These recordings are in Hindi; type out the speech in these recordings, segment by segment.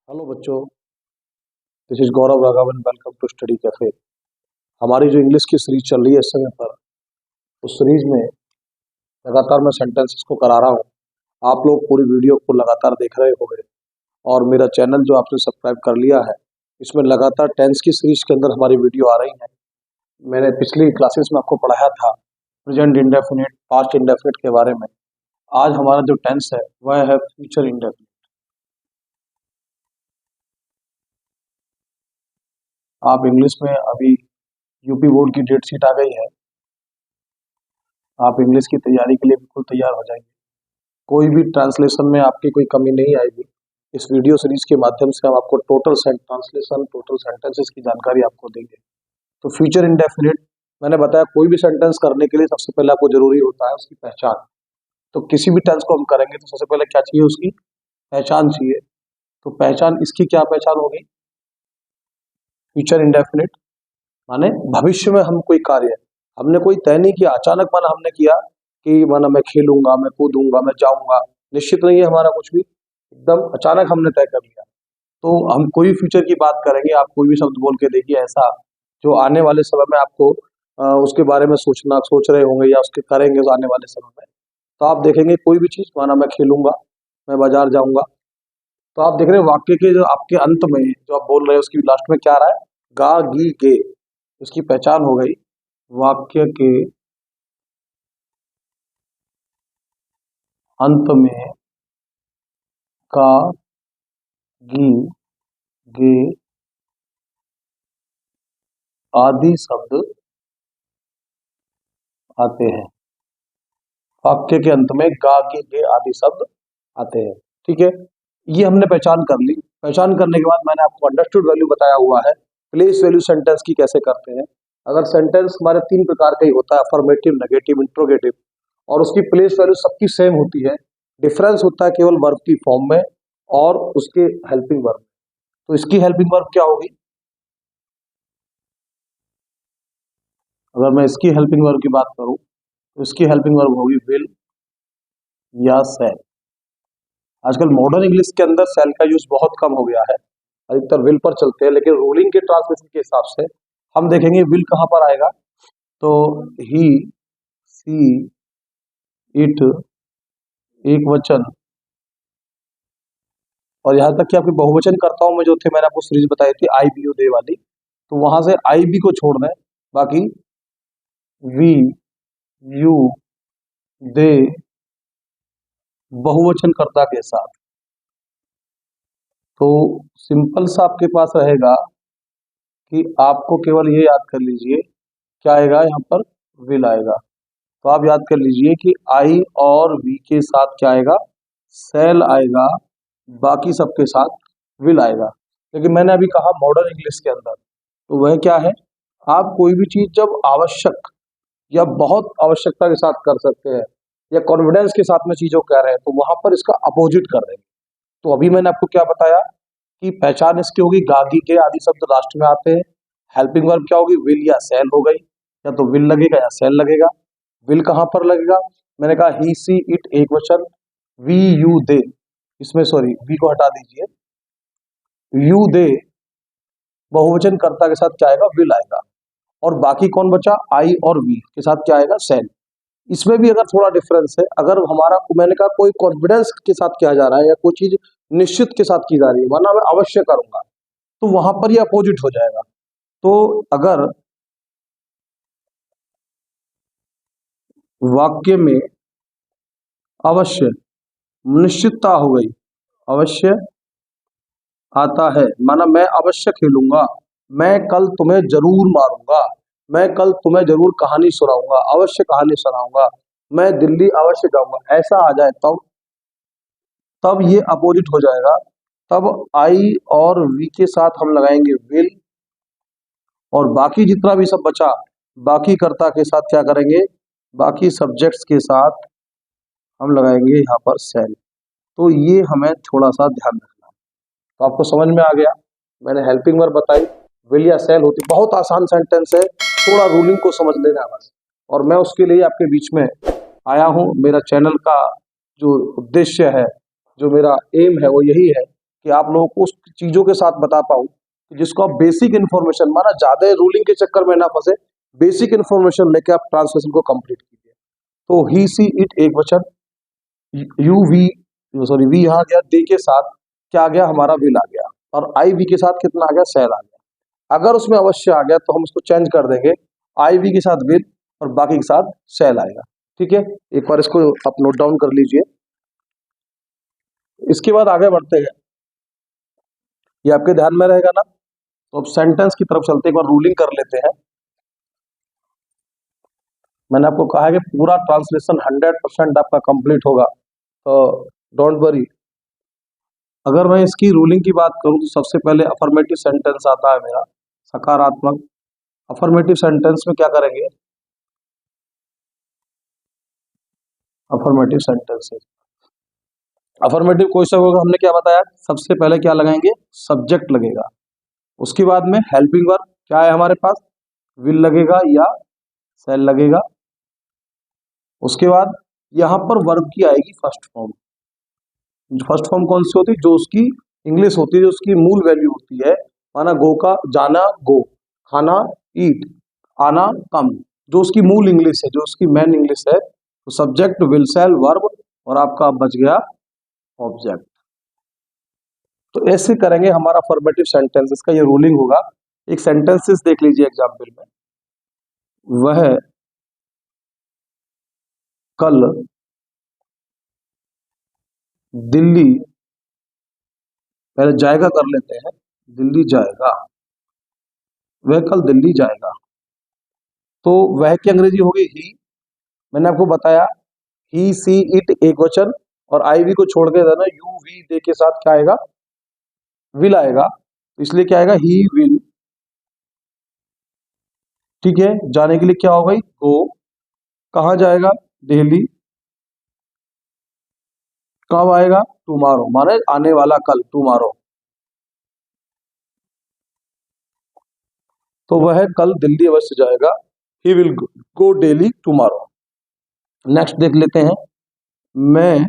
हेलो बच्चों, this is Gaurav Raghavan. Welcome to study cafe. हमारी जो इंग्लिश की सीरीज चल रही है इस समय पर, उस सीरीज में लगातार मैं सेंटेंसेस को करा रहा हूँ। आप लोग पूरी वीडियो को लगातार देख रहे होंगे और मेरा चैनल जो आपने सब्सक्राइब कर लिया है, इसमें लगातार टेंस की सीरीज के अंदर हमारी वीडियो आ रही है। मैंने पिछली क्लासेस में आपको पढ़ाया था प्रेजेंट इंडेफिनिट, पास्ट इंडेफिनिट के बारे में। आज हमारा जो टेंस है वह है फ्यूचर इंडेफिनिट। आप इंग्लिश में अभी यूपी बोर्ड की डेट शीट आ गई है। आप इंग्लिश की तैयारी के लिए बिल्कुल तैयार हो जाएंगे। कोई भी ट्रांसलेशन में आपकी कोई कमी नहीं आएगी। इस वीडियो सीरीज के माध्यम से हम आपको टोटल ट्रांसलेशन, टोटल सेंटेंसेस की जानकारी आपको देंगे। तो फ्यूचर इंडेफिनिट, मैंने बताया कोई भी सेंटेंस करने के लिए सबसे पहले आपको जरूरी होता है उसकी पहचान। तो किसी भी टेंस को हम करेंगे तो सबसे पहले क्या चाहिए, उसकी पहचान चाहिए। तो पहचान, इसकी क्या पहचान होगी? फ्यूचर इंडेफिनिट माने भविष्य में हम कोई कार्य हमने कोई तय नहीं किया, अचानक माना हमने किया कि माना मैं खेलूंगा, मैं कूदूंगा, मैं जाऊंगा, निश्चित नहीं है हमारा कुछ भी, एकदम अचानक हमने तय कर लिया। तो हम कोई फ्यूचर की बात करेंगे, आप कोई भी शब्द बोल के देखिए ऐसा जो आने वाले समय में आपको उसके बारे में सोच रहे होंगे या उसके करेंगे तो आने वाले समय में। तो आप देखेंगे कोई भी चीज, माना मैं खेलूंगा, मैं बाजार जाऊंगा, तो आप देख रहे हैं वाक्य के जो आपके अंत में जो आप बोल रहे हैं उसकी लास्ट में क्या आ रहा है? गा गी गे। उसकी पहचान हो गई वाक्य के अंत में का, गी, गे आदि शब्द आते हैं। वाक्य के अंत में गा, गी, गे आदि शब्द आते हैं। ठीक है, ये हमने पहचान कर ली। पहचान करने के बाद मैंने आपको अंडरस्टूड वैल्यू बताया हुआ है। प्लेस वैल्यू सेंटेंस की कैसे करते हैं। अगर सेंटेंस हमारे तीन प्रकार का ही होता है, अफर्मेटिव, नेगेटिव, इंट्रोगेटिव, और उसकी प्लेस वैल्यू सबकी सेम होती है। डिफरेंस होता है केवल वर्ब की फॉर्म में और उसके हेल्पिंग वर्ब। तो इसकी हेल्पिंग वर्ब क्या होगी? अगर मैं इसकी हेल्पिंग वर्ब की बात करूं तो इसकी हेल्पिंग वर्ब होगी विल या सेल। आजकल मॉडर्न इंग्लिश के अंदर सेल का यूज बहुत कम हो गया है, अधिकतर विल पर चलते हैं। लेकिन रूलिंग के ट्रांसलेशन के हिसाब से हम देखेंगे विल कहां पर आएगा। तो ही, सी, इट, एक वचन, और यहाँ तक कि आपके बहुवचन करताओं में जो थे, मैंने आपको सीरीज बताई थी आई बी यू दे वाली, तो वहां से आई बी को छोड़ दें, बाकी वी, यू, दे बहुवचन कर्ता के साथ। तो सिंपल सा आपके पास रहेगा कि आपको केवल ये याद कर लीजिए क्या आएगा यहाँ पर, विल आएगा। तो आप याद कर लीजिए कि आई और वी के साथ क्या आएगा, सेल आएगा, बाकी सबके साथ विल आएगा। लेकिन मैंने अभी कहा मॉडर्न इंग्लिश के अंदर, तो वह क्या है, आप कोई भी चीज जब आवश्यक या बहुत आवश्यकता के साथ कर सकते हैं या कॉन्फिडेंस के साथ में चीजों कह रहे हैं, तो वहां पर इसका अपोजिट कर देंगे। तो अभी मैंने आपको क्या बताया कि पहचान इसकी होगी गागी के आदि शब्द लास्ट में आते हैं। हेल्पिंग वर्ब क्या होगी, विल या सेल हो गई, या तो विल लगेगा या सेल लगेगा। विल कहां पर लगेगा? मैंने कहा ही, सी, इट एक वचन, वी, यू, दे, इसमें सॉरी वी को हटा दीजिए, यू, दे बहुवचन कर्ता के साथ क्या आएगा, विल आएगा। और बाकी कौन बचा, आई और वी के साथ क्या आएगा, सेल। इसमें भी अगर थोड़ा डिफरेंस है, अगर हमारा, मैंने कहा कोई कॉन्फिडेंस के साथ किया जा रहा है या कोई चीज निश्चित के साथ की जा रही है, वरना मैं अवश्य करूंगा, तो वहां पर ये अपोजिट हो जाएगा। तो अगर वाक्य में अवश्य, निश्चितता हो गई, अवश्य आता है, माना मैं अवश्य खेलूंगा, मैं कल तुम्हें जरूर मारूंगा, मैं कल तुम्हें जरूर कहानी सुनाऊंगा, अवश्य कहानी सुनाऊंगा, मैं दिल्ली अवश्य जाऊंगा, ऐसा आ जाए तब तब ये अपोजिट हो जाएगा। तब आई और वी के साथ हम लगाएंगे विल, और बाकी जितना भी सब बचा बाकी कर्ता के साथ क्या करेंगे, बाकी सब्जेक्ट्स के साथ हम लगाएंगे यहाँ पर सेल। तो ये हमें थोड़ा सा ध्यान रखना है। तो आपको समझ में आ गया, मैंने हेल्पिंग वर्ब बताई, विल या सेल होती, बहुत आसान सेंटेंस है, थोड़ा रूलिंग को समझ लेना बस। और मैं उसके लिए आपके बीच में आया हूँ। मेरा चैनल का जो उद्देश्य है, जो मेरा एम है, वो यही है कि आप लोगों को उस चीजों के साथ बता पाऊं जिसको आप बेसिक इन्फॉर्मेशन, माना ज्यादा रूलिंग के चक्कर में ना फंसे, बेसिक इन्फॉर्मेशन लेके आप ट्रांसलेशन को कंप्लीट कीजिए। तो ही सी इट एक वचन, यू वी, सॉरी वी यहाँ गया, दे के साथ क्या आ गया, हमारा विल आ गया, और आई वी के साथ कितना आ गया, सेल आ गया। अगर उसमें अवश्य आ गया तो हम उसको चेंज कर देंगे, आई वी के साथ विल और बाकी के साथ सेल आएगा। ठीक है, एक बार इसको आप नोट डाउन कर लीजिए। इसके बाद आगे बढ़ते हैं, ये आपके ध्यान में रहेगा ना। तो अब सेंटेंस की तरफ चलते, एक बार रूलिंग कर लेते हैं। मैंने आपको कहा है कि पूरा ट्रांसलेशन 100% आपका कंप्लीट होगा, तो डोंट वरी। अगर मैं इसकी रूलिंग की बात करूं तो सबसे पहले अफर्मेटिव सेंटेंस आता है मेरा, सकारात्मक। अफर्मेटिव सेंटेंस में क्या करेंगे, अफर्मेटिव सेंटेंसेस, अफर्मेटिव क्वेश्चन होगा, हमने क्या बताया, सबसे पहले क्या लगाएंगे, सब्जेक्ट लगेगा। उसके बाद में हेल्पिंग वर्ब क्या है हमारे पास, विल लगेगा या सेल लगेगा। उसके बाद यहां पर वर्ब की आएगी फर्स्ट फॉर्म। फर्स्ट फॉर्म कौन सी होती है, जो उसकी इंग्लिश होती है, जो उसकी मूल वैल्यू होती है। माना गो का जाना गो, खाना ईट, आना कम, जो उसकी मूल इंग्लिश है, जो उसकी मेन इंग्लिश है। तो सब्जेक्ट, विल, सेल, वर्ब, और आपका बच गया ऑब्जेक्ट। तो ऐसे करेंगे हमारा अफर्मेटिव सेंटेंसेस का ये रूलिंग होगा। एक सेंटेंसेस देख लीजिए एग्जाम्पल में, वह कल दिल्ली, पहले जाएगा कर लेते हैं, दिल्ली जाएगा, वह कल दिल्ली जाएगा। तो वह की अंग्रेजी होगी ही। मैंने आपको बताया ही सी इट एक वचन, और आई वी को छोड़ के देना, यू वी दे के साथ क्या आएगा, विल आएगा। तो इसलिए क्या आएगा, ही विल। ठीक है, जाने के लिए क्या होगा, गो। कहाँ जाएगा, दिल्ली। कब आएगा, टुमारो, माने आने वाला कल, टुमारो। तो वह कल दिल्ली अवश्य जाएगा, he will go daily tomorrow. Next देख लेते हैं, मैं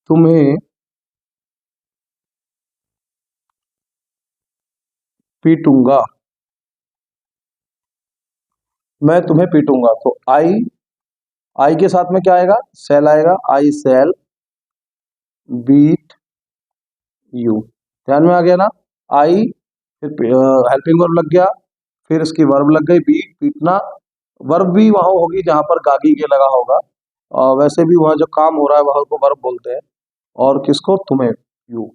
तुम्हें पीटूंगा, मैं तुम्हें पीटूंगा। तो आई के साथ में क्या आएगा, सेल आएगा, आई सेल बीट यू। ध्यान में आ गया ना, आई, फिर हेल्पिंग वर्ब लग गया, फिर इसकी वर्ब लग गई, बीट पीटना। वर्ब भी वहां होगी जहां पर गागी के लगा होगा, और वैसे भी वहां जो काम हो रहा है वहां को वर्ब बोलते हैं। और किसको, तुम्हें, you,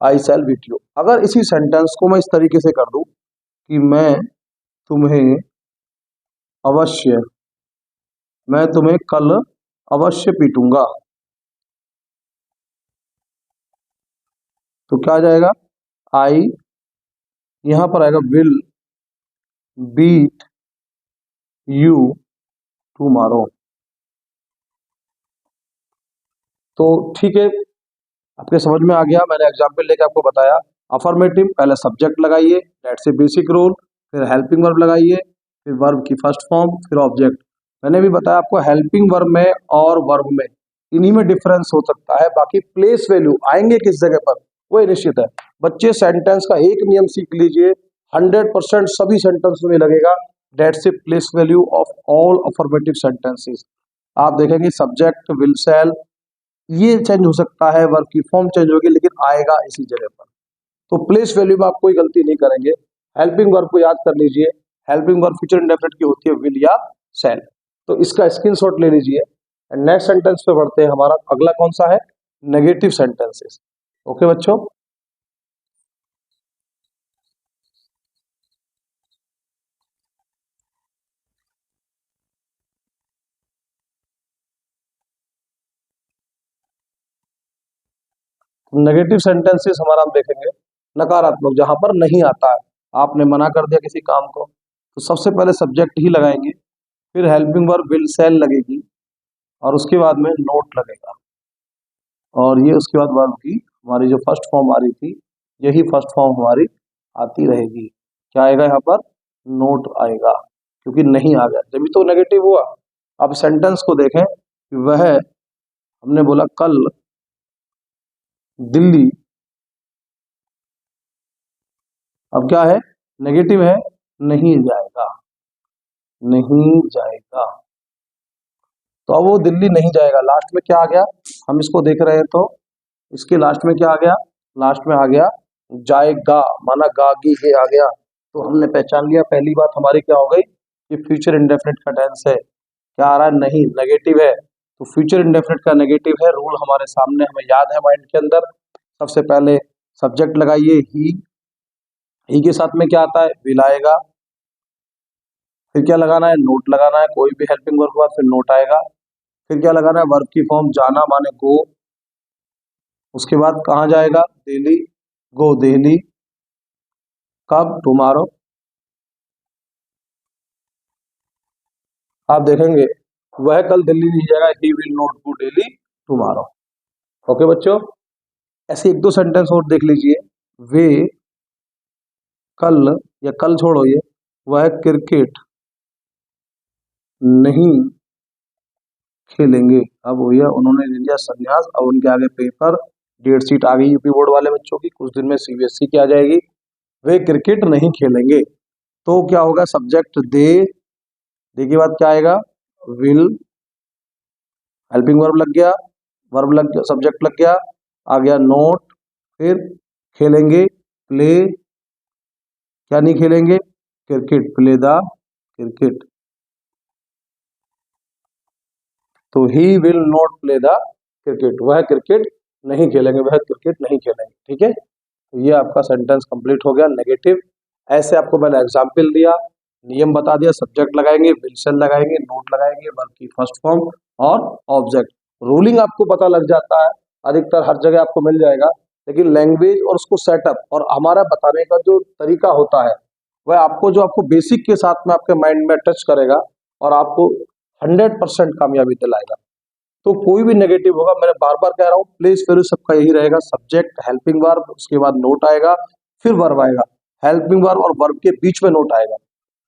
I shall beat you. अगर इसी सेंटेंस को मैं इस तरीके से कर दूं कि तुम्हें अवश्य मैं तुम्हें कल अवश्य पीटूंगा, तो क्या आ जाएगा, आई, यहां पर आएगा विल बीट यू टुमारो। तो ठीक है, आपके समझ में आ गया, मैंने एग्जाम्पल लेके आपको बताया। अफर्मेटिव, पहले सब्जेक्ट लगाइए, दैट्स ए बेसिक रूल, फिर हेल्पिंग वर्ब लगाइए, फिर वर्ब की फर्स्ट फॉर्म, फिर ऑब्जेक्ट। मैंने भी बताया आपको हेल्पिंग वर्ब में और वर्ब में इन्हीं में डिफरेंस हो सकता है, बाकी प्लेस वैल्यू आएंगे किस जगह पर वो निश्चित है। बच्चे सेंटेंस का एक नियम सीख लीजिए, 100% सभी सेंटेंस में लगेगा, that's a place value of all affirmative sentences. आप देखेंगे सब्जेक्ट, विल, सेल, ये चेंज हो सकता है, वर्ब की फॉर्म चेंज होगी, लेकिन आएगा इसी जगह पर। तो प्लेस वैल्यू में आप कोई गलती नहीं करेंगे। हेल्पिंग वर्ब को याद कर लीजिए, हेल्पिंग वर्ब फ्यूचर इंडेफिनिट की होती है विल या सेल। तो इसका स्क्रीनशॉट ले लीजिए। नेक्स्ट सेंटेंस पे बढ़ते हैं, हमारा अगला कौन सा है, नेगेटिव सेंटेंसेस। ओके बच्चों, नेगेटिव सेंटेंसेस हमारा हम देखेंगे नकारात्मक, जहां पर नहीं आता है, आपने मना कर दिया किसी काम को, तो सबसे पहले सब्जेक्ट ही लगाएंगे, फिर हेल्पिंग वर्ब विल सेल लगेगी, और उसके बाद में नोट लगेगा, और ये उसके बाद वर्ब की हमारी जो फर्स्ट फॉर्म आ रही थी, यही फर्स्ट फॉर्म हमारी आती रहेगी। क्या आएगा यहाँ पर, नोट आएगा, क्योंकि नहीं आ गया जब तो नेगेटिव हुआ। अब सेंटेंस को देखें कि वह, हमने बोला कल दिल्ली अब क्या है, नेगेटिव है, नहीं जाएगा, नहीं जाएगा। तो अब वो दिल्ली नहीं जाएगा, लास्ट में क्या आ गया, हम इसको देख रहे हैं तो इसके लास्ट में क्या आ गया, लास्ट में आ गया जाएगा, माना गागी है आ गया। तो हमने पहचान लिया, पहली बात हमारी क्या हो गई कि फ्यूचर इंडेफिनिट का टेंस है, क्या आ रहा है, नहीं, नेगेटिव है। तो फ्यूचर इंडेफिनिट का नेगेटिव है, रूल हमारे सामने, हमें याद है माइंड के अंदर। सबसे पहले सब्जेक्ट लगाइए ही के साथ में क्या आता है, विल आएगा। फिर क्या लगाना है, नोट लगाना है, कोई भी हेल्पिंग वर्ब के बाद फिर नोट आएगा। फिर क्या लगाना है, वर्ब की फॉर्म जाना माने गो। उसके बाद कहाँ जाएगा, दिल्ली, गो दिल्ली। कब, टुमारो। आप देखेंगे वह कल दिल्ली नहीं जाएगा, ही will not go Delhi tomorrow. Okay बच्चों, ऐसे एक दो सेंटेंस और देख लीजिए। वे कल, या कल छोड़ो ये, वह क्रिकेट नहीं खेलेंगे। अब भैया उन्होंने ले लिया संन्यास, अब उनके आगे पेपर, डेट शीट आ गई यूपी बोर्ड वाले बच्चों की, कुछ दिन में सीबीएसई की आ जाएगी। वे क्रिकेट नहीं खेलेंगे, तो क्या होगा, सब्जेक्ट दे के बाद क्या आएगा, विल, हेल्पिंग वर्ब लग गया, वर्ब लग गया, सब्जेक्ट लग गया, आ गया नोट। फिर खेलेंगे, प्ले, क्या नहीं खेलेंगे, क्रिकेट, प्ले द क्रिकेट। तो he will not play the cricket, वह क्रिकेट नहीं खेलेंगे, वह क्रिकेट नहीं खेलेंगे। ठीक है, तो ये आपका सेंटेंस कंप्लीट हो गया, नेगेटिव। ऐसे आपको मैंने एग्जाम्पल दिया, नियम बता दिया, सब्जेक्ट लगाएंगे, विल शेल लगाएंगे, नोट लगाएंगे, वर्ब की फर्स्ट फॉर्म और ऑब्जेक्ट। रूलिंग आपको पता लग जाता है, अधिकतर हर जगह आपको मिल जाएगा, लेकिन लैंग्वेज और उसको सेटअप और हमारा बताने का जो तरीका होता है वह आपको बेसिक के साथ में आपके माइंड में टच करेगा और आपको 100% कामयाबी दिलाएगा। तो कोई भी नेगेटिव होगा, मैंने बार बार कह रहा हूँ, प्लेस वैल्यू सबका यही रहेगा, सब्जेक्ट, हेल्पिंग वर्ब, उसके बाद नोट आएगा, फिर वर्ब आएगा, हेल्पिंग वर्ब और वर्ब के बीच में नोट आएगा,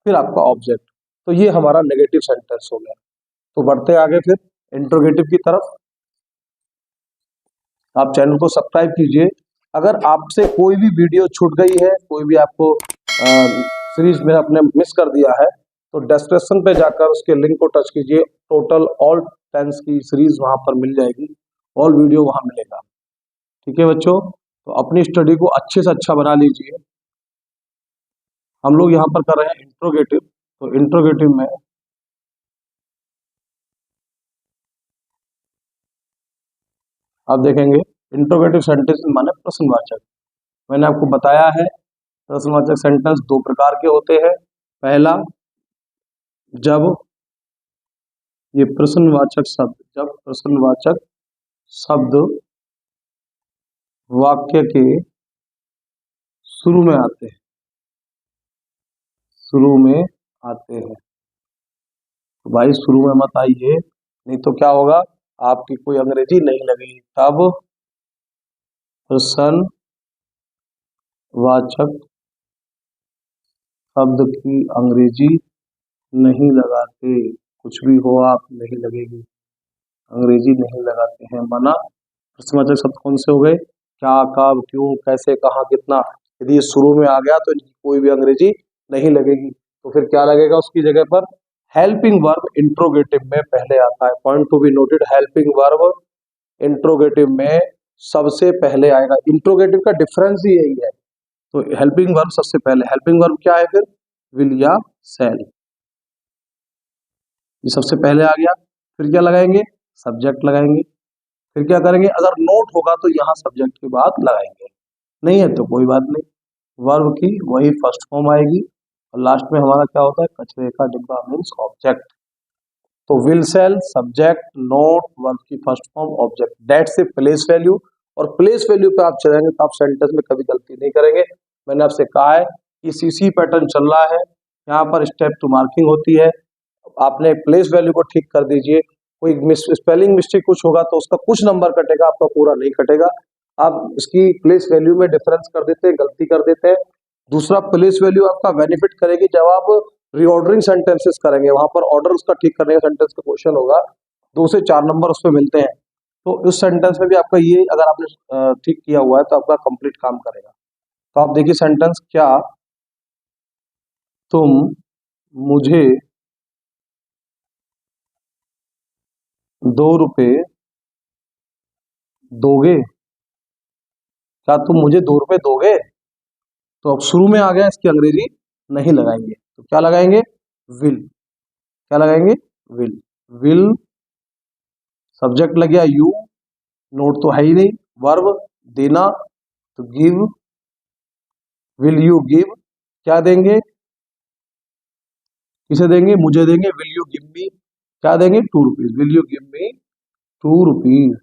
फिर आपका ऑब्जेक्ट। तो ये हमारा नेगेटिव सेंटेंस हो गया। तो बढ़ते आगे फिर इंट्रोगेटिव की तरफ। आप चैनल को सब्सक्राइब कीजिए। अगर आपसे कोई भी वीडियो छूट गई है, कोई भी आपको सीरीज में आपने मिस कर दिया है, तो डिस्क्रिप्शन पे जाकर उसके लिंक को टच कीजिए, टोटल ऑल टेंस की सीरीज वहां पर मिल जाएगी, ऑल वीडियो वहां मिलेगा। ठीक है बच्चों, तो अपनी स्टडी को अच्छे से अच्छा बना लीजिए। हम लोग यहाँ पर कर रहे हैं इंट्रोगेटिव, तो इंट्रोगेटिव में आप देखेंगे इंट्रोगेटिव सेंटेंस माने प्रश्नवाचक। मैंने आपको बताया है प्रश्नवाचक सेंटेंस दो प्रकार के होते हैं। पहला, जब ये प्रश्नवाचक शब्द, जब प्रश्नवाचक शब्द वाक्य के शुरू में आते हैं, शुरू में आते हैं। तो भाई शुरू में मत आइए, नहीं तो क्या होगा, आपकी कोई अंग्रेजी नहीं लगेगी। तब प्रश्नवाचक शब्द की अंग्रेजी नहीं लगाते, कुछ भी हो आप, नहीं लगेगी, अंग्रेजी नहीं लगाते हैं। माना प्रश्नवाचक शब्द कौन से हो गए, क्या, कब, क्यों, कैसे, कहाँ, कितना। यदि ये शुरू में आ गया तो इनकी कोई भी अंग्रेजी नहीं लगेगी। तो फिर क्या लगेगा उसकी जगह पर, हेल्पिंग वर्ब इंट्रोगेटिव में पहले आता है। Point to be noted, helping verb interrogative में सबसे पहले आएगा। इंट्रोगेटिव का डिफरेंस ही यही है। तो हेल्पिंग वर्ब सबसे पहले, हेल्पिंग वर्ब क्या है फिर, विल या शैल, ये सबसे पहले आ गया। फिर क्या लगाएंगे, सब्जेक्ट लगाएंगे। फिर क्या करेंगे, अगर नोट होगा तो यहाँ सब्जेक्ट के बाद लगाएंगे, नहीं है तो कोई बात नहीं, वर्ब की वही फर्स्ट फॉर्म आएगी और लास्ट में हमारा क्या होता है, कचरे का डिब्बा मीन्स ऑब्जेक्ट। तो will sell, subject, note, verb की first form, object, that's a place value. और प्लेस वैल्यू पे आप चलेंगे तो आप सेंटेंस में कभी गलती नहीं करेंगे। मैंने आपसे कहा है कि सीसी पैटर्न चल रहा है, यहाँ पर स्टेप टू मार्किंग होती है, आपने प्लेस वैल्यू को ठीक कर दीजिए। कोई स्पेलिंग मिस्टेक कुछ होगा तो उसका कुछ नंबर कटेगा, आपका पूरा नहीं कटेगा। आप इसकी प्लेस वैल्यू में डिफरेंस कर देते हैं, गलती कर देते हैं। दूसरा, प्लेस वैल्यू आपका बेनिफिट करेगी जब आप रीऑर्डरिंग सेंटेंसेस करेंगे, वहां पर ऑर्डर उसका ठीक करने का सेंटेंस का क्वेश्चन होगा, 2 से 4 नंबर उसमें मिलते हैं। तो उस सेंटेंस में भी आपका ये अगर आपने ठीक किया हुआ है तो आपका कंप्लीट काम करेगा। तो आप देखिए सेंटेंस, क्या तुम मुझे 2 रुपए दोगे? क्या तुम मुझे 2 रुपए दोगे? तो अब शुरू में आ गया इसकी अंग्रेजी नहीं लगाएंगे, तो क्या लगाएंगे? विल। क्या लगाएंगे? विल। विल सब्जेक्ट लग गया यू, नोट तो है ही नहीं, वर्ब देना तो गिव, विल यू गिव, क्या देंगे? किसे देंगे? मुझे देंगे, विल यू गिव मी, क्या देंगे? 2 rupees, will you give me 2 rupees.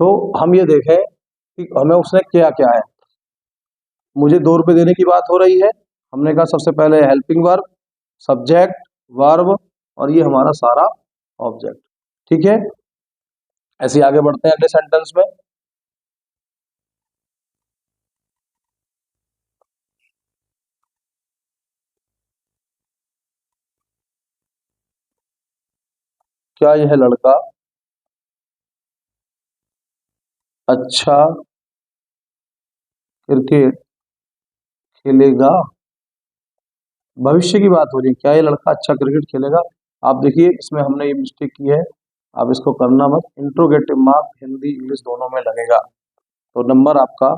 तो हम ये देखें कि हमें उसने किया क्या है। मुझे 2 रुपए देने की बात हो रही है, हमने कहा सबसे पहले हेल्पिंग वर्ब, सब्जेक्ट, वर्ब और ये हमारा सारा ऑब्जेक्ट। ठीक है, ऐसे ही आगे बढ़ते हैं अगले सेंटेंस में। क्या यह लड़का अच्छा क्रिकेट खेलेगा? भविष्य की बात हो रही है, क्या ये लड़का अच्छा क्रिकेट खेलेगा? आप देखिए इसमें हमने ये मिस्टेक की है, आप इसको करना मत। इंट्रोगेटिव मार्क हिंदी इंग्लिश दोनों में लगेगा, तो नंबर आपका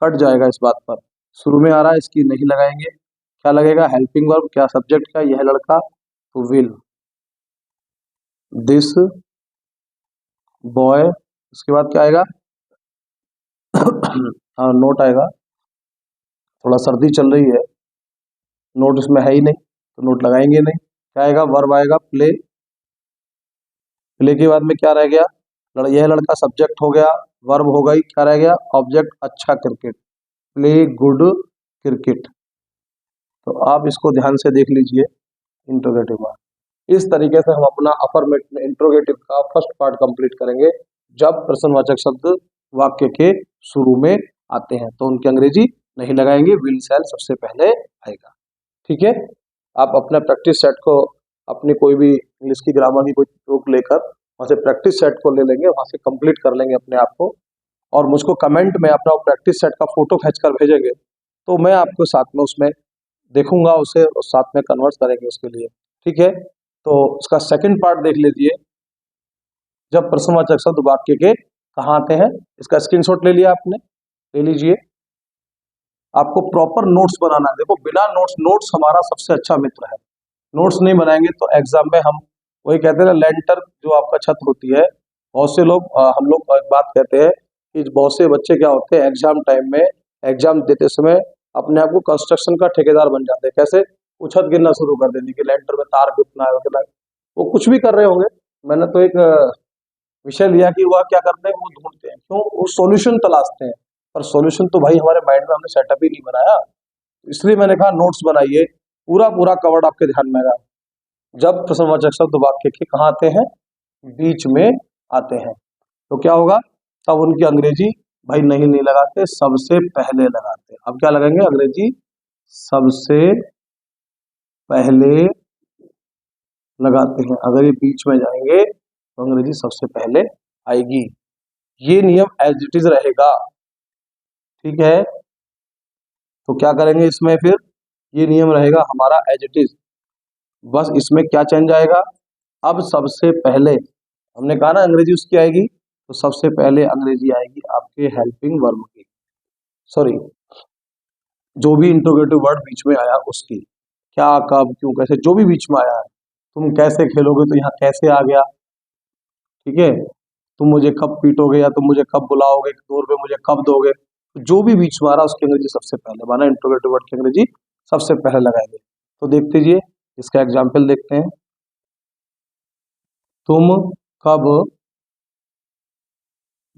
कट जाएगा इस बात पर। शुरू में आ रहा है, इसकी नहीं लगाएंगे। क्या लगेगा? हेल्पिंग वर्ब, क्या सब्जेक्ट का? यह लड़का, तो विल। दिस बॉय, उसके बाद क्या आएगा? हाँ नोट आएगा, थोड़ा सर्दी चल रही है, नोट इसमें है ही नहीं तो नोट लगाएंगे नहीं। क्या आएगा? वर्ब आएगा प्ले। प्ले के बाद में क्या रह गया? यह लड़का सब्जेक्ट हो गया, वर्ब हो गई, क्या रह गया? ऑब्जेक्ट अच्छा क्रिकेट, प्ले गुड क्रिकेट। तो आप इसको ध्यान से देख लीजिए, इंट्रोगेटिव पार्ट। इस तरीके से हम अपना अफर्मेटिव इंट्रोगेटिव का फर्स्ट पार्ट कंप्लीट करेंगे। जब प्रश्नवाचक शब्द वाक्य के शुरू में आते हैं तो उनकी अंग्रेजी नहीं लगाएंगे, विल शैल सबसे पहले आएगा। ठीक है, आप अपना प्रैक्टिस सेट को, अपनी कोई भी इंग्लिश की ग्रामर की कोई बुक लेकर वहां से प्रैक्टिस सेट को ले लेंगे, वहां से कंप्लीट कर लेंगे अपने आप को, और मुझको कमेंट में अपना प्रैक्टिस सेट का फोटो खींचकर भेजेंगे, तो मैं आपको साथ में उसमें देखूंगा उसे और साथ में कन्वर्ट करेंगे उसके लिए। ठीक है, तो उसका सेकंड पार्ट देख लीजिए, जब प्रश्नवाचक शब्द वाक्य के कहाँ आते हैं। इसका स्क्रीनशॉट ले लिया आपने, ले लीजिए। आपको प्रॉपर नोट्स बनाना है। देखो बिना नोट्स, नोट्स हमारा सबसे अच्छा मित्र है। नोट्स नहीं बनाएंगे तो एग्जाम में हम, वही कहते हैं ना, लेंटर जो आपका छत होती है, बहुत से लोग हम लोग एक बात कहते हैं कि बहुत से बच्चे क्या होते हैं एग्जाम टाइम में, एग्जाम देते समय अपने आप को कंस्ट्रक्शन का ठेकेदार बन जाते हैं। कैसे? वो छत गिरना शुरू कर देने की, लेंटर में तार कितना है कितना है, वो कुछ भी कर रहे होंगे। मैंने तो एक विषय लिया कि वह क्या करते हैं, वो ढूंढते हैं, क्यों? वो सॉल्यूशन तलाशते हैं। पर सॉल्यूशन तो भाई हमारे माइंड में हमने सेटअप ही नहीं बनाया, इसलिए मैंने कहा नोट्स बनाइए, पूरा पूरा कवर्ड आपके ध्यान में आएगा। जब प्रश्नवाचक शब्द वाक्य के कहाँ आते हैं? बीच में आते हैं, तो क्या होगा? तब उनकी अंग्रेजी भाई नहीं लगाते, सबसे पहले लगाते हैं। अब क्या लगाएंगे? अंग्रेजी सबसे पहले लगाते हैं। अगर ये बीच में जाएंगे तो अंग्रेजी सबसे पहले आएगी। ये नियम एज इट इज रहेगा। ठीक है, तो क्या करेंगे इसमें फिर? ये नियम रहेगा हमारा एज इट इज, बस इसमें क्या चेंज आएगा? अब सबसे पहले हमने कहा ना अंग्रेजी उसकी आएगी, तो सबसे पहले अंग्रेजी आएगी आपके हेल्पिंग वर्ब की, सॉरी जो भी इंट्रोगेटिव वर्ड बीच में आया उसकी। क्या, कब, क्यों, कैसे, जो भी बीच में आया है। तुम कैसे खेलोगे, तो यहाँ कैसे आ गया। ठीक है, तुम मुझे कब पीटोगे या तुम मुझे कब बुलाओगे, 2 रुपए मुझे कब दोगे, जो भी बीच में आ रहा उसकी अंग्रेजी सबसे पहले, माना इंट्रोगेटिव वर्ड की अंग्रेजी सबसे पहले लगाएंगे। तो देख लीजिए, इसका एग्जाम्पल देखते हैं। तुम कब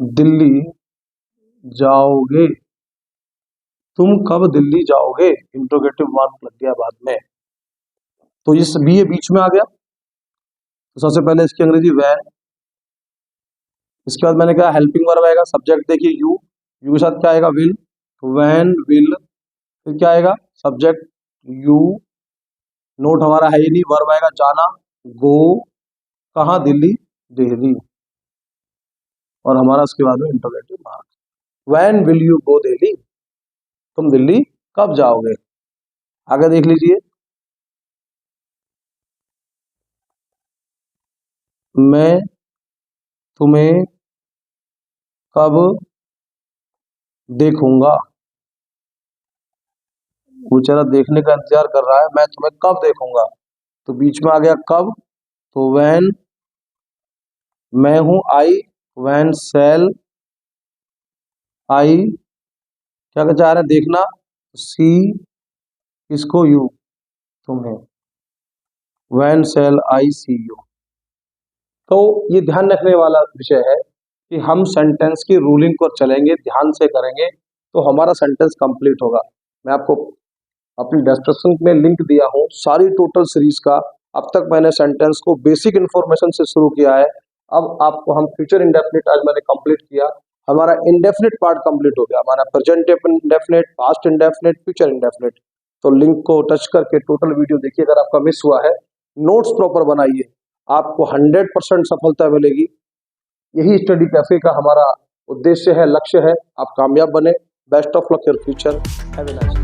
दिल्ली जाओगे? तुम कब दिल्ली जाओगे, इंट्रोगेटिव मार्क लग गया बाद में, तो ये बी ये बीच में आ गया, तो सबसे पहले इसकी अंग्रेजी वैन। इसके बाद मैंने कहा हेल्पिंग वर्ब आएगा, सब्जेक्ट देखिए यू, यू के साथ क्या आएगा? विल, वैन विल, फिर क्या आएगा? सब्जेक्ट यू, नोट हमारा है ही नहीं, वर्ब आएगा जाना, गो, कहाँ? दिल्ली, दिल्ली, और हमारा उसके बाद में interrogative mark, van will you go Delhi. तुम दिल्ली कब जाओगे। आगे देख लीजिए, मैं तुम्हें कब देखूंगा। बेचारा देखने का इंतजार कर रहा है, मैं तुम्हें कब देखूंगा। तो बीच में आ गया कब, तो व्हेन, मैं हूं आई, व्हेन शैल आई, क्या चाह रहे हैं देखना, सी इसको यू तुम्हें, when shell I C you. तो ये ध्यान रखने वाला विषय है कि हम सेंटेंस की रूलिंग को चलेंगे, ध्यान से करेंगे तो हमारा सेंटेंस कंप्लीट होगा। मैं आपको अपनी डिस्क्रिप्शन में लिंक दिया हूँ सारी टोटल सीरीज का। अब तक मैंने सेंटेंस को बेसिक इन्फॉर्मेशन से शुरू किया है, अब आपको हम फ्यूचर इंडेफिनिट आज मैंने कंप्लीट किया। हमारा इंडेफिनिट पार्ट कंप्लीट हो गया, हमारा present indefinite, past indefinite, future indefinite. तो लिंक को टच करके टोटल वीडियो देखिए, अगर आपका मिस हुआ है। नोट्स प्रॉपर बनाइए, आपको 100% सफलता मिलेगी। यही स्टडी कैफे का हमारा उद्देश्य है, लक्ष्य है, आप कामयाब बने। Best of luck your future, have a nice.